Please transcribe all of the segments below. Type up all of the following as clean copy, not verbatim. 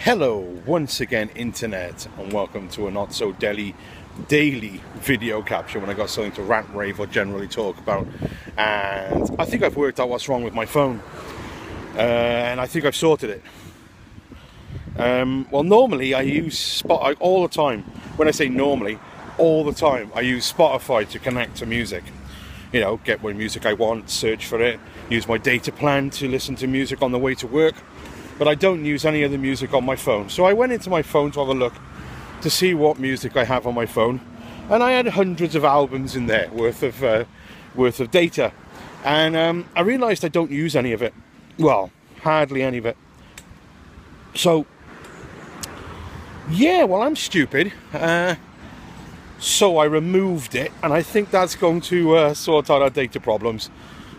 Hello once again, internet, and welcome to a not so daily video capture when I got something to rant, rave, or generally talk about. And I think I've worked out what's wrong with my phone, and I think I've sorted it. Well, normally I use Spotify all the time. When I say normally, all the time, I use Spotify to connect to music. You know, get what music I want, search for it, use my data plan to listen to music on the way to work. But I don't use any of the music on my phone. So I went into my phone to have a look to see what music I have on my phone, and I had hundreds of albums in there worth of data, and I realised I don't use any of it. Well, hardly any of it. So yeah, well, I'm stupid. So I removed it, and I think that's going to sort out our data problems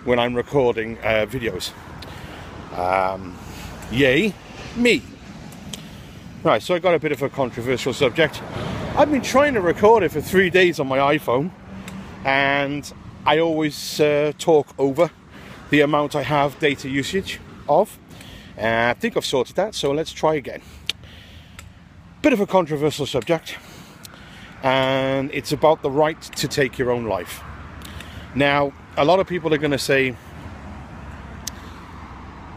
when I'm recording videos. Yay me. Right, so I got a bit of a controversial subject. I've been trying to record it for 3 days on my iPhone, and I always talk over the amount I have data usage of. I think I've sorted that, so let's try again. Bit of a controversial subject, and it's about the right to take your own life. Now, a lot of people are going to say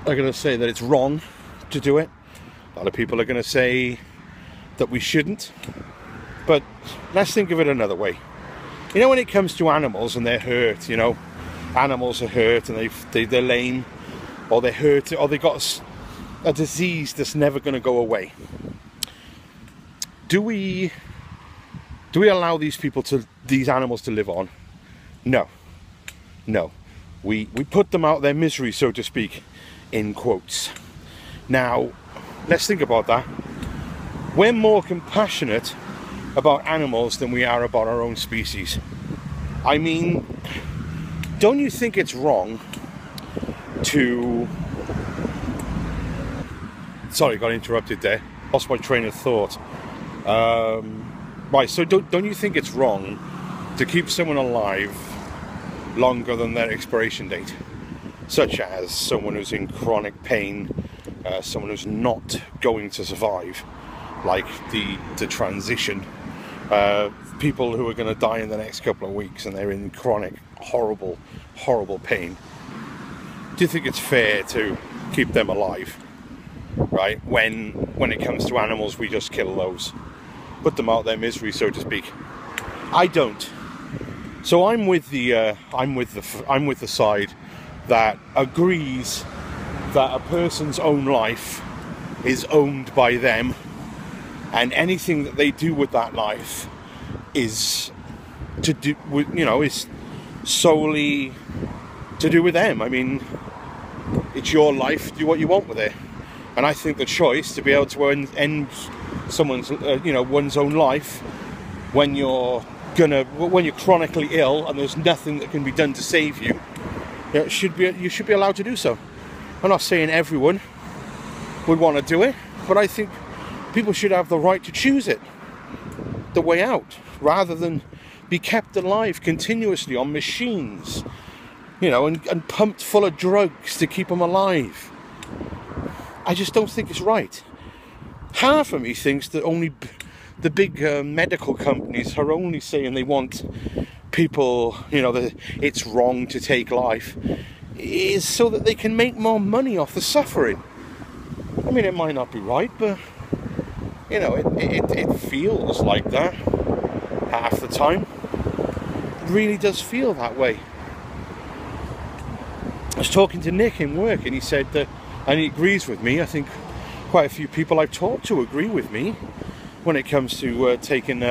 that it's wrong to do it. A lot of people are going to say that we shouldn't. But let's think of it another way. You know, when it comes to animals and they're hurt, you know, animals are hurt and they're lame, or they're hurt, or they got a disease that's never going to go away. Do we allow these animals to live on? No. No. We put them out their misery, so to speak, in quotes. Now, let's think about that. We're more compassionate about animals than we are about our own species. I mean, don't you think it's wrong to... Sorry, got interrupted there. Lost my train of thought. Right, so don't you think it's wrong to keep someone alive longer than their expiration date? Such as someone who's in chronic pain, someone who's not going to survive, like the transition, people who are going to die in the next couple of weeks and they're in chronic, horrible pain. Do you think it's fair to keep them alive, right? When it comes to animals, we just kill those, put them out their misery, so to speak. I don't. So I'm with the side that agrees that a person's own life is owned by them, and anything that they do with that life is to do with, you know, is solely to do with them. I mean, it's your life, do what you want with it. And I think the choice to be able to end someone's, one's own life when you're chronically ill and there's nothing that can be done to save you, you should be allowed to do so. I'm not saying everyone would want to do it, but I think people should have the right to choose it, the way out, rather than be kept alive continuously on machines, you know, and pumped full of drugs to keep them alive. I just don't think it's right. Half of me thinks that only the big medical companies are only saying they want people, you know, that it's wrong to take life, is so that they can make more money off the suffering. I mean, it might not be right, but, you know, it feels like that half the time. It really does feel that way. I was talking to Nick in work, and he said that, and he agrees with me. I think quite a few people I've talked to agree with me when it comes to taking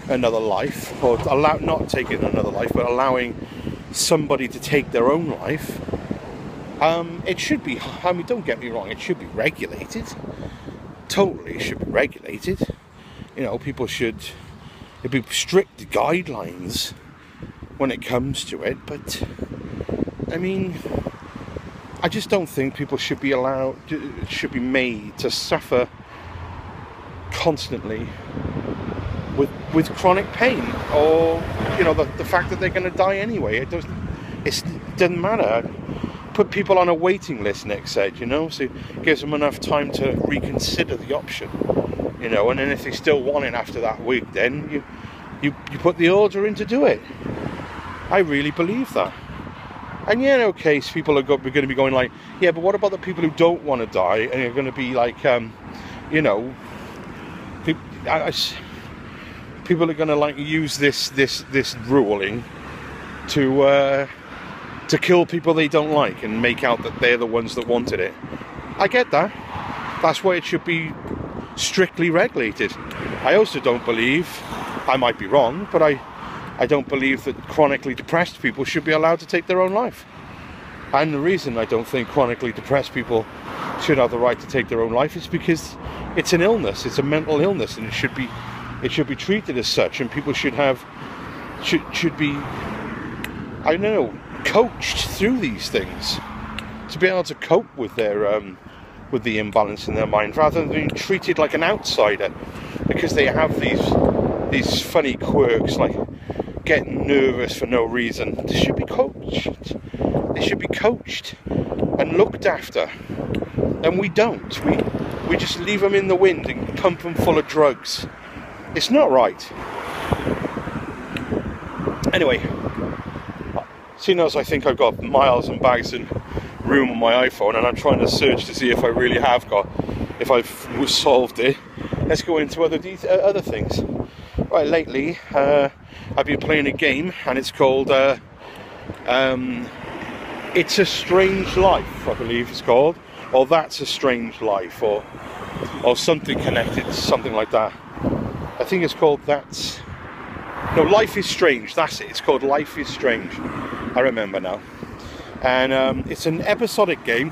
another life, or not taking another life, but allowing somebody to take their own life. It should be, I mean, don't get me wrong, it should be regulated. Totally, it should be regulated. You know, it'd be strict guidelines when it comes to it, but I mean, I just don't think people should be made to suffer constantly with chronic pain, or, you know, the fact that they're going to die anyway. It doesn't matter. put people on a waiting list, Nick said, you know, so it gives them enough time to reconsider the option, you know, and then if they still want it after that week, then you put the order in to do it. I really believe that. And yeah, okay, so people are going to be going like, yeah, but what about the people who don't want to die and are going to be like, you know, people are going to like use this ruling to kill people they don't like and make out that they're the ones that wanted it. I get that. That's why it should be strictly regulated. I also don't believe, I might be wrong, but I don't believe that chronically depressed people should be allowed to take their own life. And the reason I don't think chronically depressed people should have the right to take their own life is because it's an illness, it's a mental illness, and it should be treated as such, and people should be, I don't know, coached through these things to be able to cope with their with the imbalance in their mind, rather than being treated like an outsider because they have these funny quirks like getting nervous for no reason. They should be coached. They should be coached and looked after. And we don't. We just leave them in the wind and pump them full of drugs. It's not right. Anyway, seeing as I think I've got miles and bags of room on my iPhone, and I'm trying to search to see if I really have got, if I've solved it, let's go into other things. Right, lately I've been playing a game, and it's called It's a Strange Life, I believe it's called, or That's a Strange Life, or something connected, something like that. I think it's called Life is Strange, that's it, it's called Life is Strange, I remember now. And it's an episodic game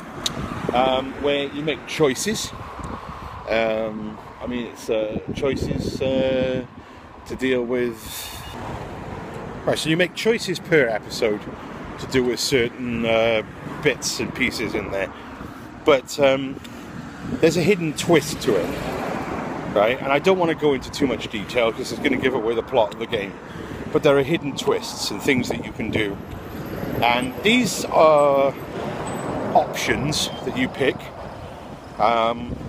where you make choices. I mean, it's choices to deal with. Right, so you make choices per episode to do with certain bits and pieces in there. But there's a hidden twist to it, right? And I don't want to go into too much detail because it's going to give away the plot of the game. But there are hidden twists and things that you can do. And these are options that you pick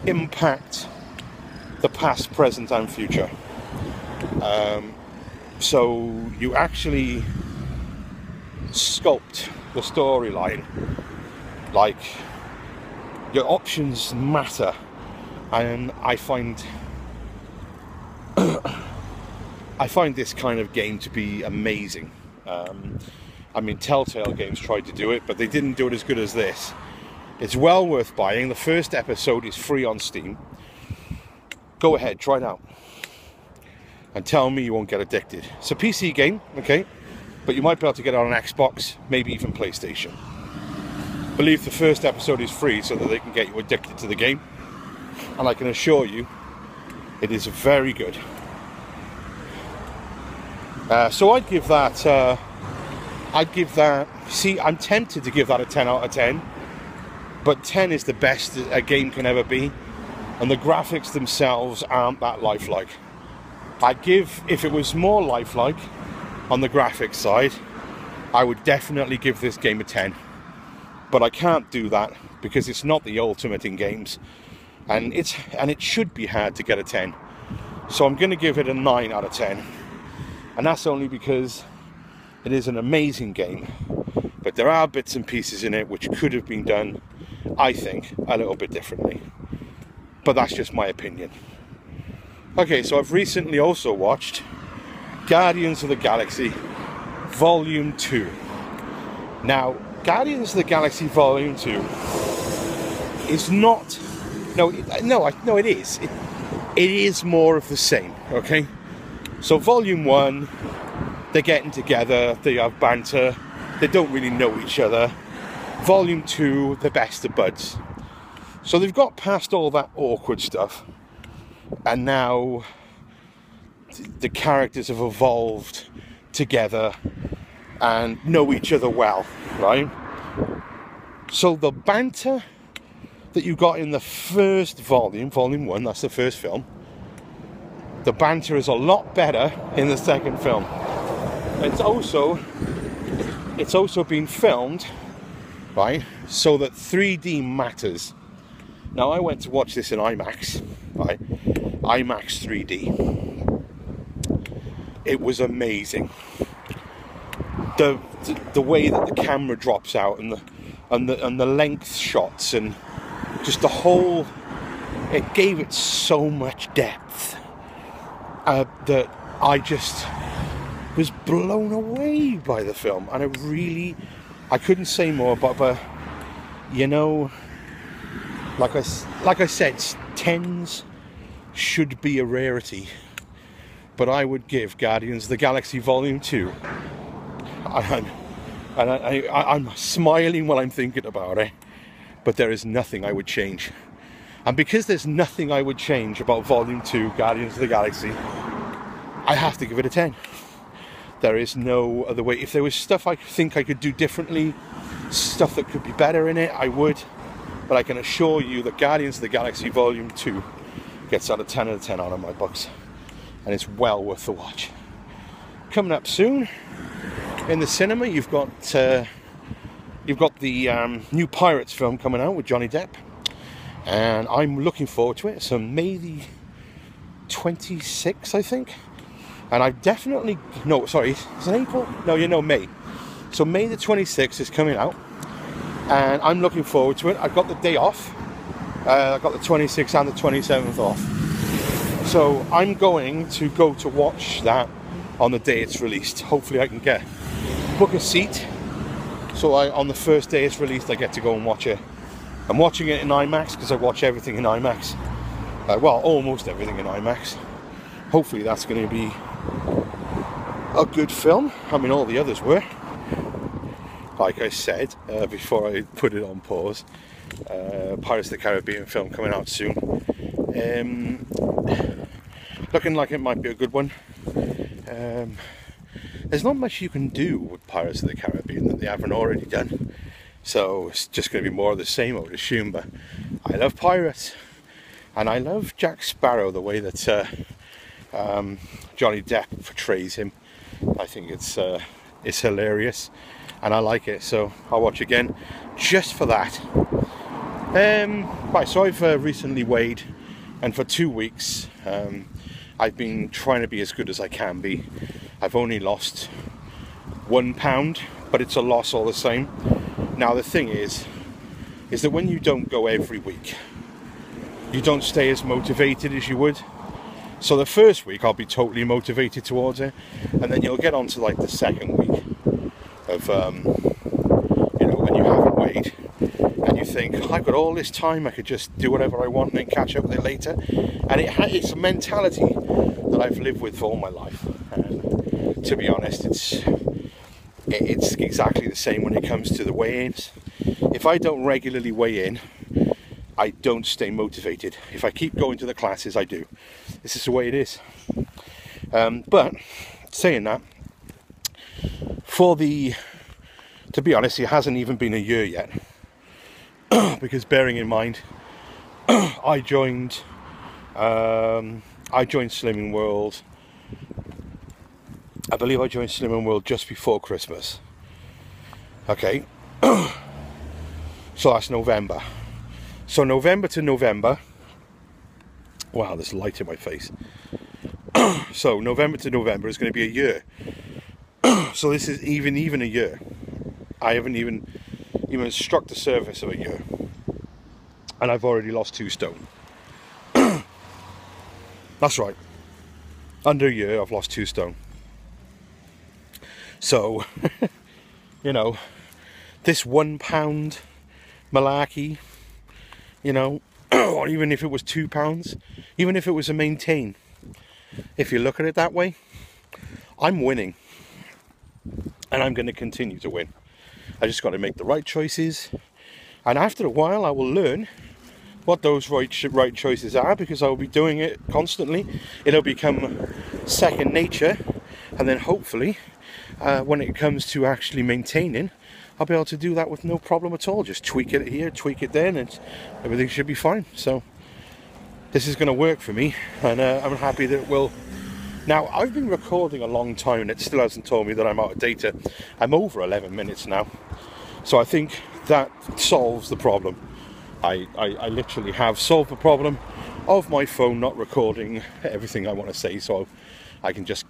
impact the past, present and future. So you actually sculpt the storyline. Like, your options matter. And I find this kind of game to be amazing. I mean, Telltale Games tried to do it, but they didn't do it as good as this. It's well worth buying. The first episode is free on Steam. Go ahead, try it out. And tell me you won't get addicted. It's a PC game, okay? But you might be able to get it on an Xbox, maybe even PlayStation. I believe the first episode is free so that they can get you addicted to the game. And I can assure you, it is very good. So I'd give that... see, I'm tempted to give that a 10 out of 10, but 10 is the best a game can ever be, and the graphics themselves aren't that lifelike. I'd give, if it was more lifelike on the graphics side, I would definitely give this game a 10, but I can't do that because it's not the ultimate in games, and it should be hard to get a 10, so I'm going to give it a 9 out of 10, and that's only because it is an amazing game, but there are bits and pieces in it which could have been done, I think, a little bit differently. But that's just my opinion. Okay, so I've recently also watched Guardians of the Galaxy Volume 2. Now, Guardians of the Galaxy Volume 2 is not... No, it is. It is more of the same, okay? So Volume 1... they're getting together, they have banter, they don't really know each other. Volume 2, they're best of buds. So they've got past all that awkward stuff, and now the characters have evolved together and know each other well, right? So the banter that you got in the first volume, Volume 1, that's the first film, the banter is a lot better in the second film. It's also been filmed right? So that 3D matters. Now, I went to watch this in IMAX, right? IMAX 3D. It was amazing. The way that the camera drops out and the length shots and just the whole, it gave it so much depth that I just was blown away by the film, and I couldn't say more, but you know, like I said, 10s should be a rarity, but I would give Guardians of the Galaxy Volume 2. I'm smiling while I'm thinking about it, but there is nothing I would change. And because there's nothing I would change about Volume 2, Guardians of the Galaxy, I have to give it a 10. There is no other way. If there was stuff I think I could do differently, stuff that could be better in it, I would. But I can assure you that Guardians of the Galaxy Volume 2 gets out of 10 out of 10 out of my books. And it's well worth the watch. Coming up soon in the cinema, you've got the new Pirates film coming out with Johnny Depp. And I'm looking forward to it. So May the 26th, I think. And I definitely... No, sorry. Is it April? No, May. So May the 26th is coming out. And I'm looking forward to it. I've got the day off. I've got the 26th and the 27th off. So I'm going to go to watch that on the day it's released. Hopefully I can book a seat. So on the first day it's released, I get to go and watch it. I'm watching it in IMAX because I watch everything in IMAX. Well, almost everything in IMAX. Hopefully that's going to be a good film. I mean, all the others were. Like I said before I put it on pause, Pirates of the Caribbean film coming out soon. Looking like it might be a good one. There's not much you can do with Pirates of the Caribbean that they haven't already done. So it's just going to be more of the same, I would assume. But I love pirates. And I love Jack Sparrow, the way that Johnny Depp portrays him. I think it's hilarious. And I like it, so I'll watch again just for that. Right, so I've recently weighed, and for 2 weeks I've been trying to be as good as I can be. I've only lost 1 pound, but it's a loss all the same. Now the thing is that when you don't go every week, you don't stay as motivated as you would. So the first week I'll be totally motivated towards it, and then you'll get on to like the second week of when you haven't weighed and you think, I've got all this time, I could just do whatever I want and then catch up with it later. And it's a mentality that I've lived with for all my life, and to be honest, it's exactly the same when it comes to the weigh-ins. If I don't regularly weigh in, I don't stay motivated. If I keep going to the classes, I do. This is the way it is. But saying that, to be honest, it hasn't even been a year yet. Because bearing in mind, I joined Slimming World. I believe I joined Slimming World just before Christmas. Okay. So that's November. So November to November. Wow, there's light in my face. So November to November is going to be a year. So this is even a year. I haven't even struck the surface of a year, and I've already lost 2 stone. That's right. Under a year, I've lost 2 stone. So, this 1 pound malarkey, or even if it was 2 pounds, even if it was a maintain, if you look at it that way, I'm winning. And I'm going to continue to win. I just got to make the right choices. And after a while, I will learn what those right choices are, because I will be doing it constantly. It'll become second nature. And then hopefully, when it comes to actually maintaining, I'll be able to do that with no problem at all. Just tweak it here, tweak it there, and everything should be fine. So this is going to work for me. And I'm happy that it will. Now, I've been recording a long time and it still hasn't told me that I'm out of data. I'm over 11 minutes now. So I think that solves the problem. I literally have solved the problem of my phone not recording everything I want to say, so I can just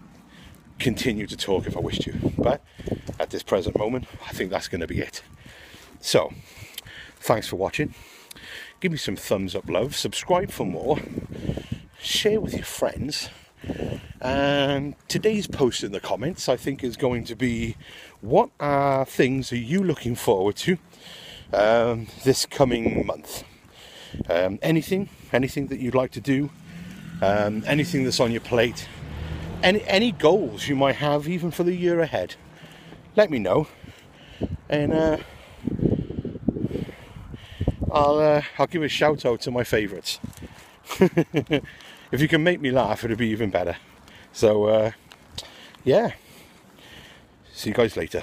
continue to talk if I wish to. But at this present moment, I think that's going to be it. So, thanks for watching. Give me some thumbs up, love. Subscribe for more. Share with your friends. And today's post in the comments, I think, is going to be, what things are you looking forward to this coming month? Anything that you'd like to do, anything that's on your plate, any goals you might have even for the year ahead. Let me know, and I'll give a shout out to my favourites. If you can make me laugh, it'll be even better. So yeah, see you guys later.